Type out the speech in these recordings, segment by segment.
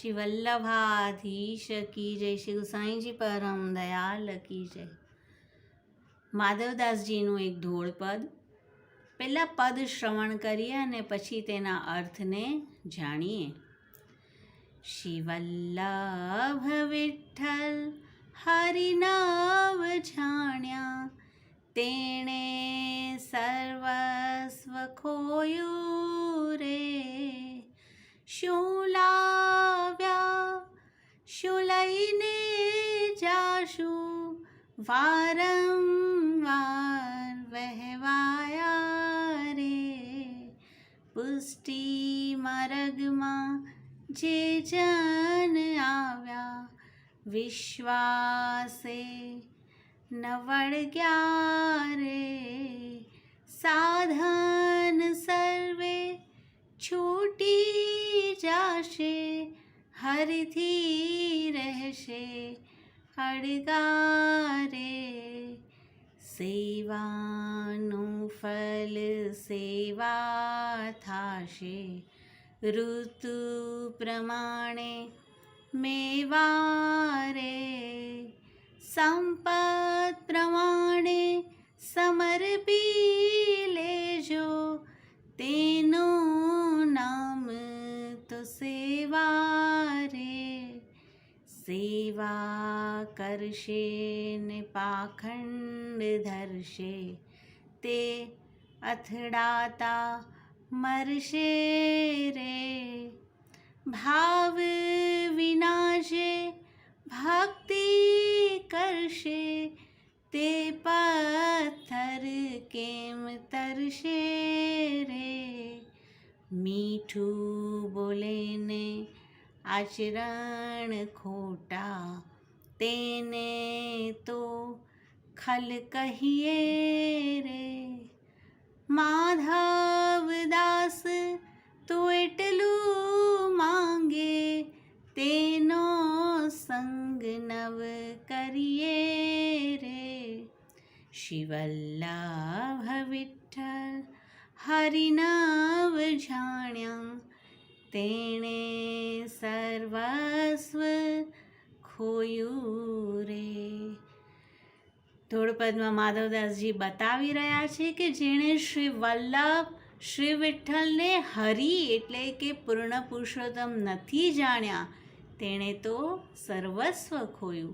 श्री वल्लभाधीश की जय, श्री गुसाई जी परम दयाल की जय। માધવદાસજીનું એક ધોળ પદ, પહેલાં પદ શ્રવણ કરીએ અને પછી તેના અર્થને જાણીએ। શ્રી વલ્લભ વિઠ્ઠલ હરિનામ જાણ્યા, તેણે સર્વસ્વ ખોયું રે। શું લાવ્યા શું લઈને જાશું, વારંવાર વહેવાયા રે। પુષ્ટિ માર્ગમાં જે જન આવ્યા, વિશ્વાસે ન વળગ્યા રે। સાધન સર્વે છૂટી જાશે, હરિથી રહેશે અડગારે। સેવાનું ફલ સેવા થાશે, ઋતુ પ્રમાણે મેવા રે। સંપત પ્રમાણે સમર્પી લેજો, તેનું નામ તો સેવા રે। સેવા કરશે ને પાખંડ ધરશે, તે અથડાતા મરશે રે। ભાવ વિનાશે ભક્તિ કરશે, તે પથ્થર કેમ તરશે રે। મીઠું બોલે ને આચરણ ખોટા, તેને તો ખલ કહીએ રે। માધવદાસ તો એટલું માંગે, તેનો સંગ નવ કરીએ રે। શ્રી વલ્લભ વિઠ્ઠલ હરિનામ જાણ્યા, તેણે સર્વસ્વ ખોયું રે। ધોળપદમાં માધવદાસજી બતાવી રહ્યા છે કે જેણે શ્રી વલ્લભ શ્રી વિઠ્ઠલને હરિ એટલે કે પૂર્ણ પુરુષોત્તમ નથી જાણ્યા, તેણે તો સર્વસ્વ ખોયું।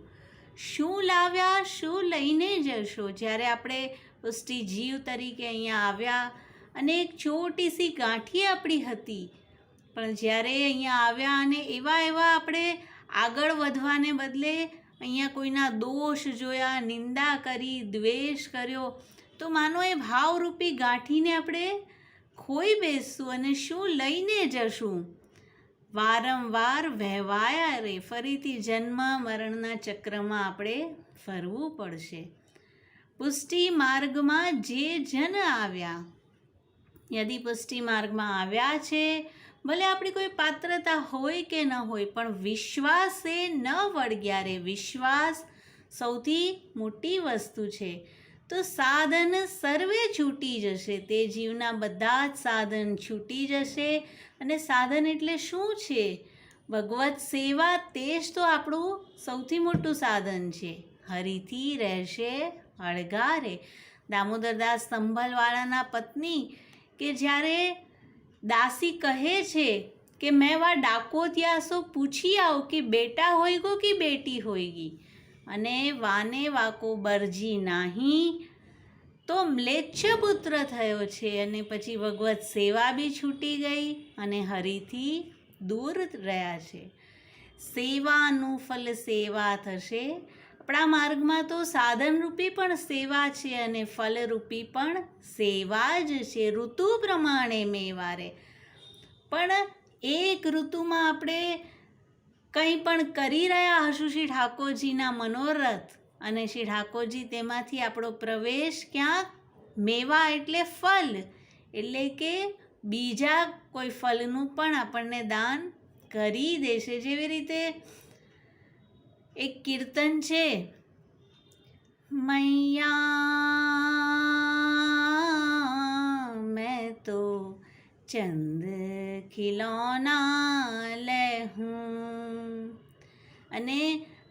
શું લાવ્યા શું લઈને જશો? જ્યારે આપણે પુષ્ટિ જીવ તરીકે અહીંયા આવ્યા અને એક છોટી સી ગાંઠી આપણી હતી, પણ જ્યારે અહીંયા આવ્યા અને એવા આપણે આગળ વધવાને બદલે અહીંયા કોઈના દોષ જોયા, નિંદા કરી, દ્વેષ કર્યો, તો માનો એ ભાવરૂપી ગાંઠીને આપણે ખોઈ બેસશું અને શું લઈને જશું? વારંવાર વહેવાયા રે, ફરીથી જન્મ મરણના ચક્રમાં આપણે ફરવું પડશે। પુષ્ટિ માર્ગમાં જે જન આવ્યા, યદિ પુષ્ટિ માર્ગમાં આવ્યા છે, ભલે આપણી કોઈ પાત્રતા હોય કે ન હોય, પણ વિશ્વાસે ન વળગ્યા રે। વિશ્વાસ સૌથી મોટી વસ્તુ છે। તો સાધન સર્વે છૂટી જશે, તે જીવના બધા જ સાધન છૂટી જશે। અને સાધન એટલે શું છે? ભગવત સેવા, તે જ તો આપણું સૌથી મોટું સાધન છે। હરિથી રહેશે અળગારે। દામોદરદાસ સંભલવાળાના પત્ની કે જ્યારે દાસી કહે છે કે મેં વા ડાકો ત્યાં સો પૂછી આવ કે બેટા હોયગો કે બેટી હોયગી, અને વાને વાકો બરજી નાહી, તો મ્લેચ્છ પુત્ર થયો છે। અને પછી ભગવત સેવા બી છૂટી ગઈ અને હરિથી દૂર રહ્યા છે। સેવાનું ફલ સેવા થશે। આપણા માર્ગમાં તો સાધનરૂપી પણ સેવા છે અને ફલરૂપી પણ સેવા જ છે। ઋતુ પ્રમાણે મેવા રે, પણ એક ઋતુમાં આપણે કંઈ પણ કરી રહ્યા હશું શ્રી ઠાકોરજીના મનોરથ, અને શ્રી ઠાકોરજી તેમાંથી આપણો પ્રવેશ ક્યાંક મેવા એટલે ફલ, એટલે કે બીજા કોઈ ફલનું પણ આપણને દાન કરી દેશે। જેવી રીતે એક કીર્તન છે, मैया मैं तो चंद खिलौना ले हूँ, અને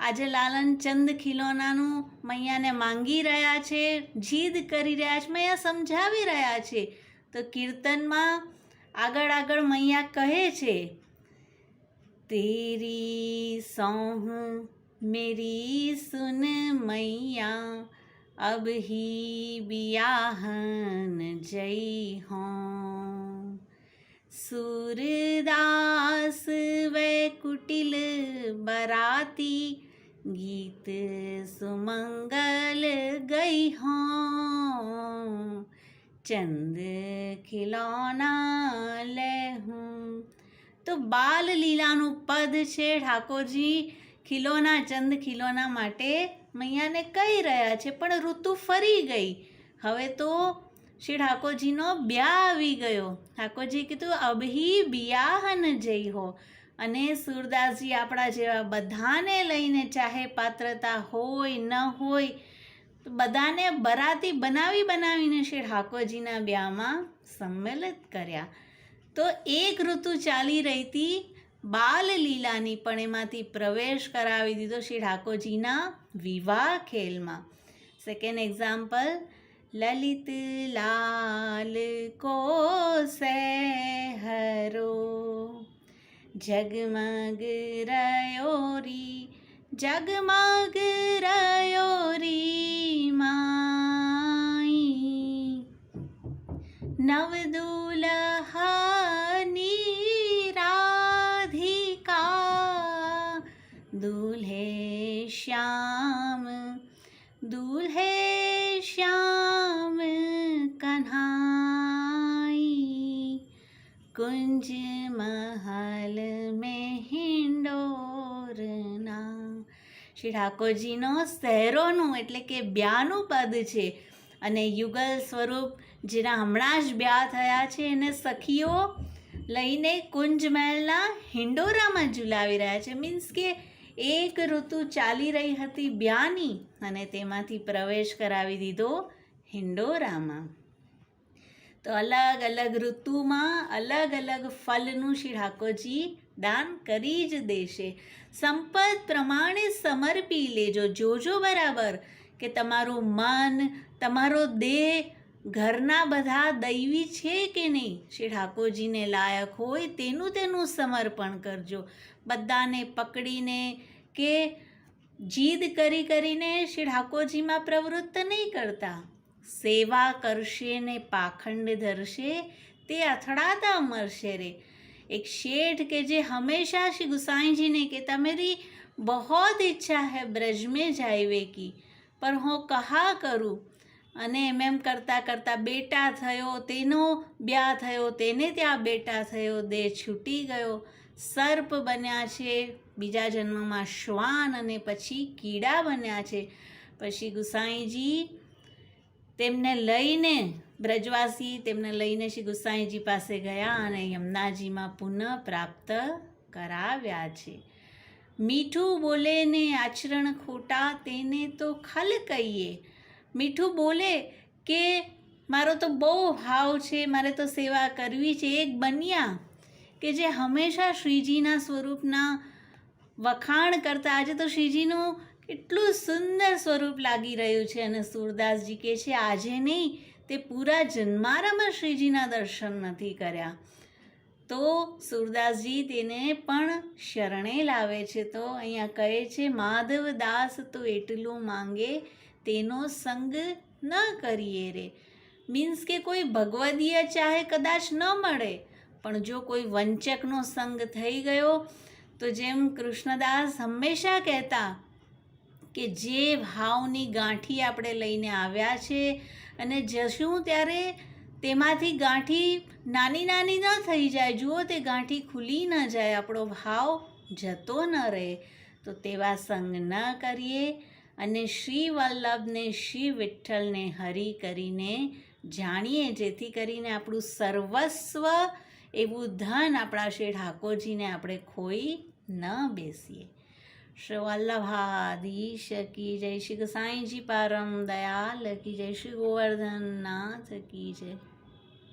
આજે લાલન ચંદ ખિલોનાનું મૈયાને માંગી રહ્યા છે, જીદ કરી રહ્યા છે, મૈયા સમજાવી રહ્યા છે. તો કીર્તનમાં આગળ આગળ મૈયા કહે છે, તેરી સૌહ મેરી સુન મૈયા અબ હી બિયાહન જઈ હોં, सूरदास वै कुटिल बराती गीत सुमंगल गई हों, चंद खिलौना लेहूं. તો બાલ લીલાનું પદ છે. ઠાકોરજી ખિલોના ચંદ ખિલોના માટે મૈયાને કહી રહ્યા છે, પણ ઋતુ ફરી ગઈ. હવે તો શ્રી ઠાકોરજીનો બ્યાહ આવી ગયો. ઠાકોરજી કીધું અબહી બિયાહન જઈ હો. અને સૂરદાસજી આપણા જેવા બધાને લઈને, ચાહે પાત્રતા હોય ન હોય, બધાને બરાતી બનાવીને શ્રી ઠાકોરજીના બ્યાહમાં સંમેલિત કર્યા. તો એક ઋતુ ચાલી રહી હતી બાલ લીલાની, પણ એમાંથી પ્રવેશ કરાવી દીધો શ્રી ઠાકોરજીના વિવાહ ખેલમાં. સેકન્ડ એક્ઝામ્પલ, ललित लाल को सहरो जगमग रयोरी जगमग रयोरी माई, नव दुल्हनी राधिका दूल्हे श्याम दूल्हे श्याम कन्हाई, कुंज महल में हिंडोरना. શ્રી ઠાકોરજીનો સહેરોનું એટલે કે બ્યાહનું પદ છે. અને યુગલ સ્વરૂપ જેના હમણાં જ બ્યાહ થયા છે એને સખીઓ લઈને કુંજ મહેલના હિંડોરામાં ઝુલાવી રહ્યા છે. મીન્સ કે એક ઋતુ ચાલી રહી હતી બ્યાહની, અને તેમાંથી પ્રવેશ કરાવી દીધો હિંડોરામાં. તો અલગ અલગ ઋતુમાં અલગ અલગ ફલનું શ્રી ઠાકોરજી દાન કરી જ દેશે. સંપત પ્રમાણે સમર્પી લેજો, જોજો બરાબર કે તમારું મન, તમારો દેહ, ઘરના બધા દૈવી છે કે નહીં, શ્રી ઠાકોરજીને લાયક હોય તેનું સમર્પણ કરજો. બધાને પકડીને કે જીદ કરીને શ્રી ઠાકોરજીમાં પ્રવૃત્ત નહીં કરતા. સેવા કરશે ને પાખંડ ધરશે તે અથડાતા મરશે રે. એક શેઠ કે જે હંમેશા શ્રી ગુસાईजीને કહેતા, मेरी बहुत इच्छा है ब्रज में जाइवे की, पर હું કહા કરું. અને એમ કરતાં બેટા થયો, તેનો બ્યાહ થયો, તેને ત્યાં બેટા થયો, દેહ છૂટી ગયો, સર્પ બન્યા છે, બીજા જન્મમાં શ્વાન અને પછી કીડા બન્યા છે. પછી ગુસાઈજી તેમને લઈને, બ્રજવાસી તેમને લઈને શ્રી ગુસાઈજી પાસે ગયા અને યમુનાજીમાં પુનઃ પ્રાપ્ત કરાવ્યા છે. મીઠું બોલે ને આચરણ ખોટા તેને તો ખલ કહીએ. મીઠું બોલે કે મારો તો બહુ ભાવ છે, મારે તો સેવા કરવી છે, એક બન્યા કે જે હંમેશા શ્રીજીના સ્વરૂપના વખાણ કરતા. આજે તો શ્રીજીનું કેટલું સુંદર સ્વરૂપ લાગી રહ્યું છે, અને સૂરદાસજી કહે છે આજે નહીં, તે પૂરા જન્મારામાં શ્રીજીના દર્શન નથી કર્યા. તો સૂરદાસજી તેને પણ શરણે લાવે છે. તો અહીંયા કહે છે, માધવદાસ તો એટલું માંગે તેનો સંગ ન કરીએ રે. મીન્સ કે કોઈ ભગવદીય ચાહે કદાચ ન મળે, પણ જો કોઈ વંચકનો સંગ થઈ ગયો, તો જેમ કૃષ્ણદાસ હંમેશા કહેતા કે જે ભાવની ગાંઠી આપણે લઈને આવ્યા છે અને જશું ત્યારે તેમાંથી ગાંઠી નાની નાની ન થઈ જાય, જુઓ તે ગાંઠી ખુલી ન જાય, આપણો ભાવ જતો ન રહે. તો તેવા સંગ ન કરીએ અને શ્રી વલ્લભને, શ્રી વિઠ્ઠલને હરિ કરીને જાણીએ, જેથી કરીને આપણું સર્વસ્વ એવું ધન આપણા શ્રી ઠાકોરજીને આપણે ખોઈ ન બેસીએ. શ્રી વલ્લભાધીશ કી જય, શ્રી ગુસાઈજી પરમ દયાલ કી જય, શ્રી ગોવર્ધન નાથ કી જય.